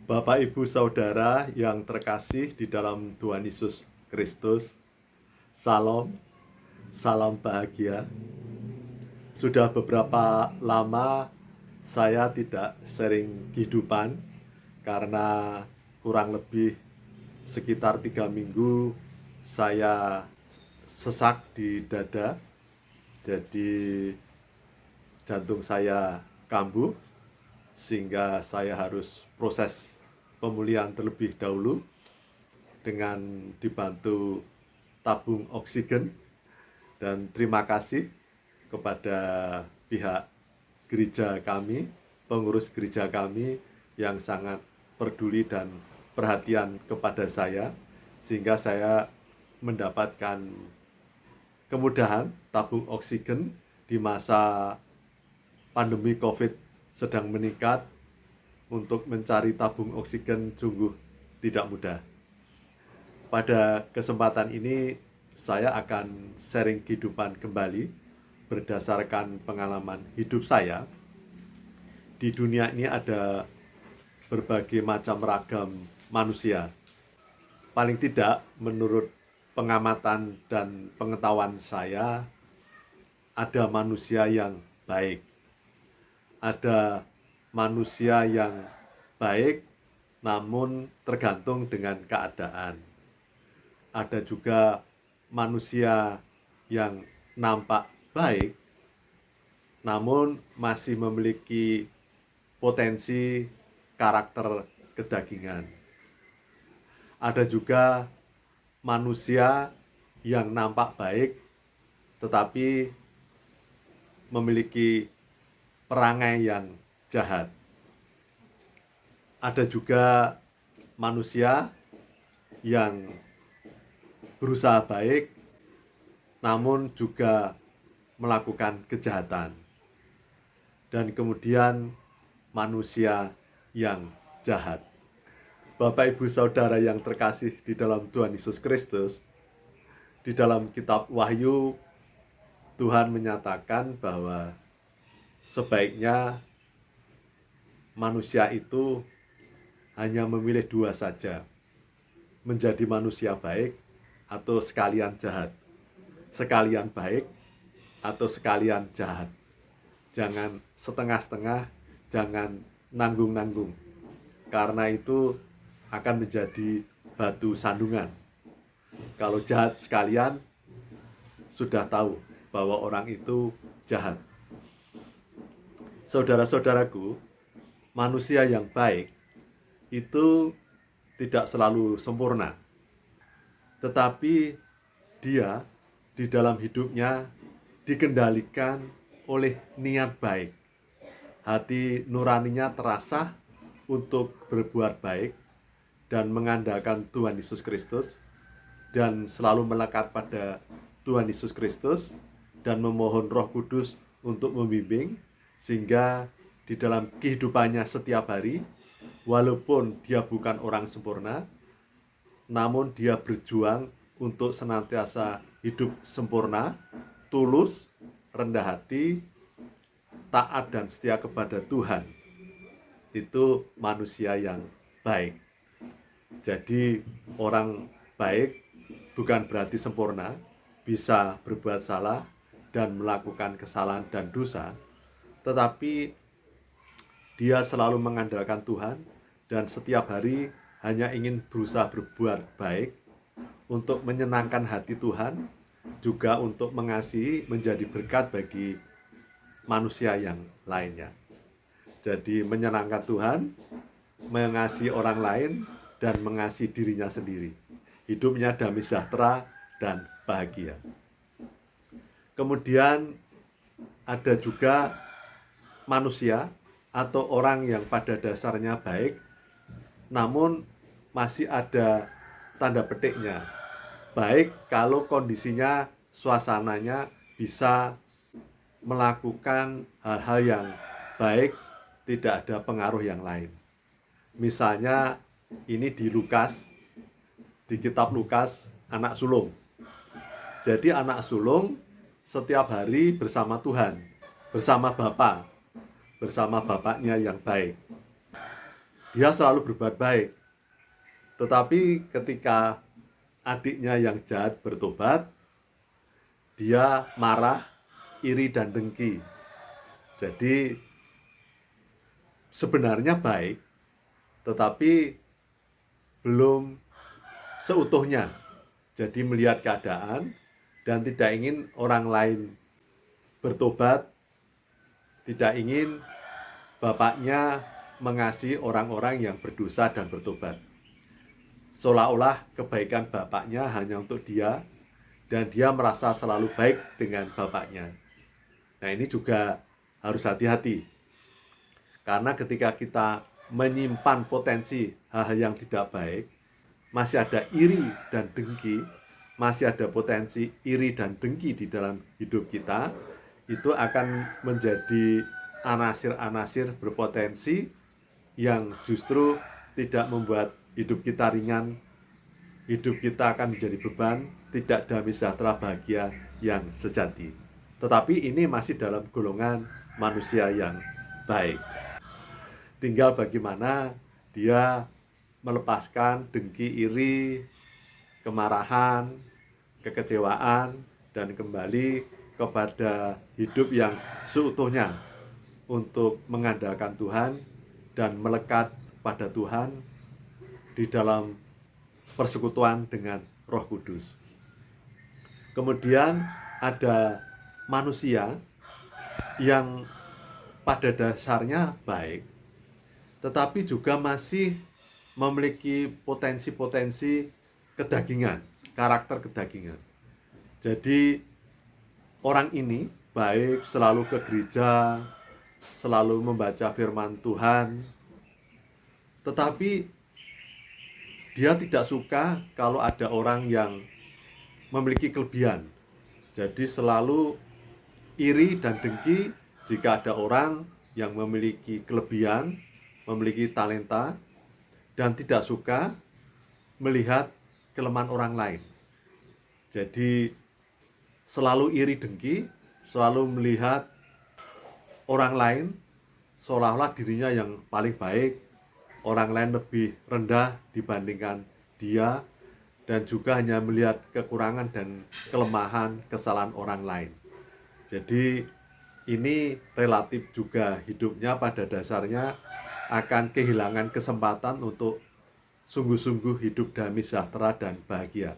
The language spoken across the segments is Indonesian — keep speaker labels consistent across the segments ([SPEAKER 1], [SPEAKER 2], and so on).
[SPEAKER 1] Bapak, Ibu, Saudara yang terkasih di dalam Tuhan Yesus Kristus, Salam, salam bahagia. Sudah beberapa lama saya tidak sharing kehidupan karena kurang lebih sekitar 3 minggu saya sesak di dada. Jadi jantung saya kambuh sehingga saya harus proses pemulihan terlebih dahulu dengan dibantu tabung oksigen. Dan terima kasih kepada pihak gereja kami, pengurus gereja kami yang sangat peduli dan perhatian kepada saya, sehingga saya mendapatkan kemudahan tabung oksigen di masa pandemi COVID sedang meningkat. Untuk mencari tabung oksigen sungguh tidak mudah. Pada kesempatan ini saya akan sharing kehidupan kembali berdasarkan pengalaman hidup saya. Di dunia ini ada berbagai macam ragam manusia. Paling tidak menurut pengamatan dan pengetahuan saya, ada manusia yang baik. Ada manusia yang baik namun tergantung dengan keadaan. Ada juga manusia yang nampak baik namun masih memiliki potensi karakter kedagingan. Ada juga manusia yang nampak baik tetapi memiliki perangai yang jahat. Ada juga manusia yang berusaha baik namun juga melakukan kejahatan. Dan kemudian manusia yang jahat. Bapak, Ibu, Saudara yang terkasih di dalam Tuhan Yesus Kristus, di dalam kitab Wahyu Tuhan menyatakan bahwa sebaiknya manusia itu hanya memilih dua saja, menjadi manusia baik atau sekalian jahat, sekalian baik atau sekalian jahat. Jangan setengah-setengah, jangan nanggung-nanggung, karena itu akan menjadi batu sandungan. Kalau jahat sekalian, sudah tahu bahwa orang itu jahat. Saudara-saudaraku, manusia yang baik itu tidak selalu sempurna, tetapi dia di dalam hidupnya dikendalikan oleh niat baik. Hati nuraninya terasah untuk berbuat baik dan mengandalkan Tuhan Yesus Kristus, dan selalu melekat pada Tuhan Yesus Kristus dan memohon Roh Kudus untuk membimbing, sehingga di dalam kehidupannya setiap hari, walaupun dia bukan orang sempurna, namun dia berjuang untuk senantiasa hidup sempurna, tulus, rendah hati, taat dan setia kepada Tuhan. Itu manusia yang baik. Jadi orang baik bukan berarti sempurna, bisa berbuat salah dan melakukan kesalahan dan dosa, tetapi dia selalu mengandalkan Tuhan dan setiap hari hanya ingin berusaha berbuat baik untuk menyenangkan hati Tuhan, juga untuk mengasihi, menjadi berkat bagi manusia yang lainnya. Jadi menyenangkan Tuhan, mengasihi orang lain, dan mengasihi dirinya sendiri. Hidupnya damai sejahtera dan bahagia. Kemudian ada juga manusia atau orang yang pada dasarnya baik, namun masih ada tanda petiknya. Baik kalau kondisinya, suasananya bisa melakukan hal-hal yang baik, tidak ada pengaruh yang lain. Misalnya ini di Lukas, di kitab Lukas, anak sulung. Jadi anak sulung setiap hari bersama Tuhan, bersama Bapa, bersama bapaknya yang baik. dia selalu berbuat baik. Tetapi ketika adiknya yang jahat bertobat, dia marah, iri dan dengki. Jadi sebenarnya baik, tetapi belum seutuhnya. Jadi melihat keadaan dan tidak ingin orang lain bertobat, tidak ingin bapaknya mengasihi orang-orang yang berdosa dan bertobat. Seolah-olah kebaikan bapaknya hanya untuk dia, dan dia merasa selalu baik dengan bapaknya. Nah, ini juga harus hati-hati. Karena ketika kita menyimpan potensi hal-hal yang tidak baik, masih ada iri dan dengki, masih ada potensi iri dan dengki di dalam hidup kita, itu akan menjadi anasir-anasir berpotensi yang justru tidak membuat hidup kita ringan, hidup kita akan menjadi beban, tidak damai sejahtera bahagia yang sejati. Tetapi ini masih dalam golongan manusia yang baik. Tinggal bagaimana dia melepaskan dengki, iri, kemarahan, kekecewaan, dan kembali kepada hidup yang seutuhnya untuk mengandalkan Tuhan dan melekat pada Tuhan di dalam persekutuan dengan Roh Kudus. Kemudian ada manusia yang pada dasarnya baik, tetapi juga masih memiliki potensi-potensi kedagingan, karakter kedagingan. Jadi orang ini baik, selalu ke gereja, selalu membaca firman Tuhan, tetapi dia tidak suka kalau ada orang yang memiliki kelebihan. Jadi selalu iri dan dengki jika ada orang yang memiliki kelebihan, memiliki talenta, dan tidak suka melihat kelemahan orang lain. Jadi selalu iri dengki, selalu melihat orang lain seolah-olah dirinya yang paling baik, orang lain lebih rendah dibandingkan dia, dan juga hanya melihat kekurangan dan kelemahan, kesalahan orang lain. Jadi ini relatif juga hidupnya pada dasarnya akan kehilangan kesempatan untuk sungguh-sungguh hidup damai sejahtera dan bahagia.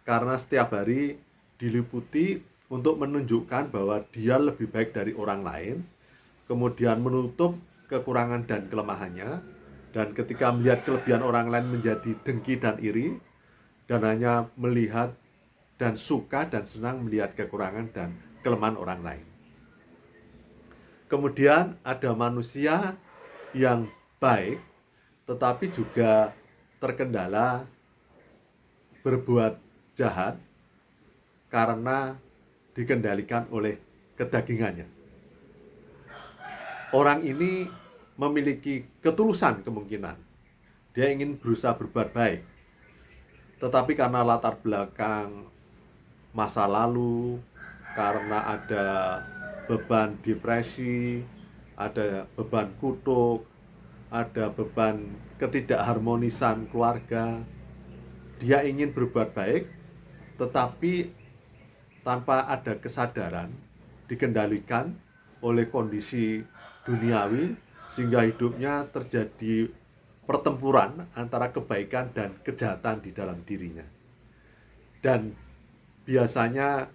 [SPEAKER 1] Karena setiap hari diliputi untuk menunjukkan bahwa dia lebih baik dari orang lain, kemudian menutup kekurangan dan kelemahannya, dan ketika melihat kelebihan orang lain menjadi dengki dan iri, dan hanya melihat dan suka dan senang melihat kekurangan dan kelemahan orang lain. Kemudian ada manusia yang baik, tetapi juga terkendala berbuat jahat karena dikendalikan oleh kedagingannya. Orang ini memiliki ketulusan kemungkinan. Dia ingin berusaha berbuat baik. Tetapi karena latar belakang masa lalu, karena ada beban depresi, ada beban kutuk, ada beban ketidakharmonisan keluarga, dia ingin berbuat baik, tetapi tanpa ada kesadaran, dikendalikan oleh kondisi duniawi, sehingga hidupnya terjadi pertempuran antara kebaikan dan kejahatan di dalam dirinya. Dan biasanya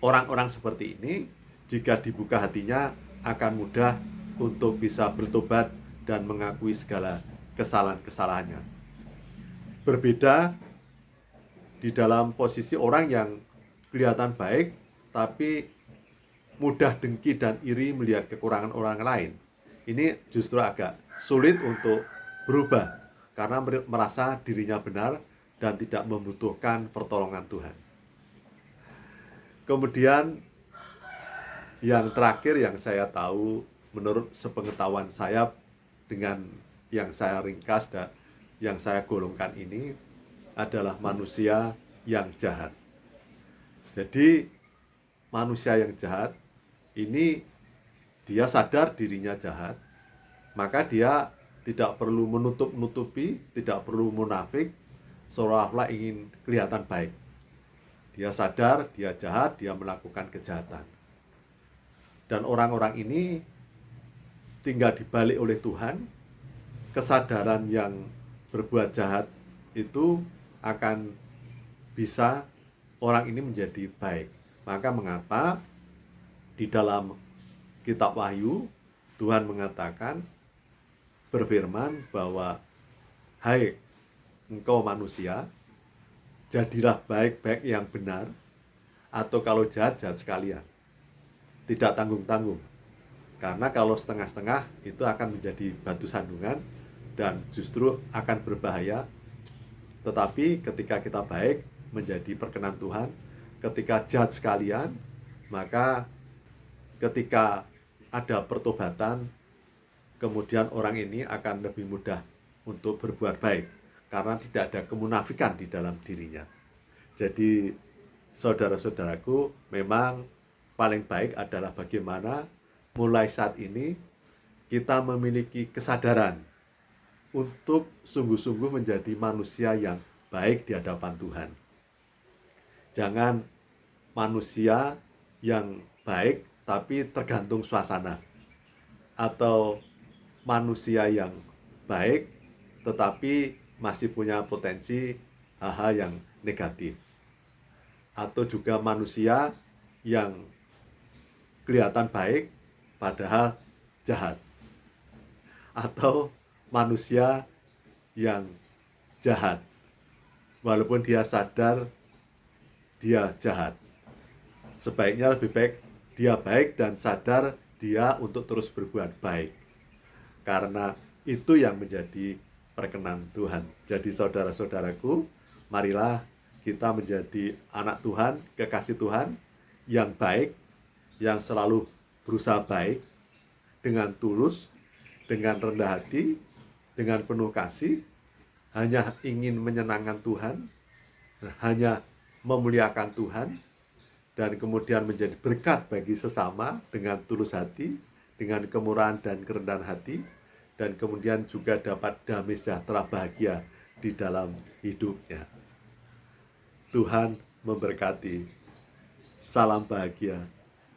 [SPEAKER 1] orang-orang seperti ini, jika dibuka hatinya, akan mudah untuk bisa bertobat dan mengakui segala kesalahan-kesalahannya. Berbeda di dalam posisi orang yang kelihatan baik, tapi mudah dengki dan iri melihat kekurangan orang lain. Ini justru agak sulit untuk berubah, karena merasa dirinya benar dan tidak membutuhkan pertolongan Tuhan. Kemudian yang terakhir yang saya tahu, menurut sepengetahuan saya dengan yang saya ringkas dan yang saya golongkan ini, adalah manusia yang jahat. Jadi manusia yang jahat ini, dia sadar dirinya jahat, maka dia tidak perlu menutup-nutupi, tidak perlu munafik, seolah-olah ingin kelihatan baik. Dia sadar, dia jahat, dia melakukan kejahatan. Dan orang-orang ini tinggal dibalik oleh Tuhan, kesadaran yang berbuat jahat itu akan bisa orang ini menjadi baik. Maka mengapa di dalam kitab Wahyu Tuhan mengatakan, berfirman bahwa hai engkau manusia, jadilah baik-baik yang benar, atau kalau jahat-jahat sekalian. Tidak tanggung-tanggung. Karena kalau setengah-setengah itu akan menjadi batu sandungan dan justru akan berbahaya. Tetapi ketika kita baik menjadi perkenan Tuhan, ketika jahat sekalian, maka ketika ada pertobatan, kemudian orang ini akan lebih mudah untuk berbuat baik karena tidak ada kemunafikan di dalam dirinya. Jadi saudara-saudaraku, memang paling baik adalah bagaimana mulai saat ini kita memiliki kesadaran untuk sungguh-sungguh menjadi manusia yang baik di hadapan Tuhan. Jangan manusia yang baik tapi tergantung suasana, atau manusia yang baik tetapi masih punya potensi hal-hal yang negatif, atau juga manusia yang kelihatan baik padahal jahat, atau manusia yang jahat walaupun dia sadar dia jahat. Sebaiknya lebih baik dia baik dan sadar dia untuk terus berbuat baik, karena itu yang menjadi perkenan Tuhan. Jadi saudara-saudaraku, marilah kita menjadi anak Tuhan, kekasih Tuhan yang baik, yang selalu berusaha baik dengan tulus, dengan rendah hati, dengan penuh kasih, hanya ingin menyenangkan Tuhan, hanya memuliakan Tuhan, dan kemudian menjadi berkat bagi sesama dengan tulus hati, dengan kemurahan dan kerendahan hati, dan kemudian juga dapat damai sejahtera bahagia di dalam hidupnya. Tuhan memberkati. Salam bahagia.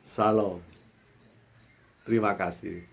[SPEAKER 1] Salam. Terima kasih.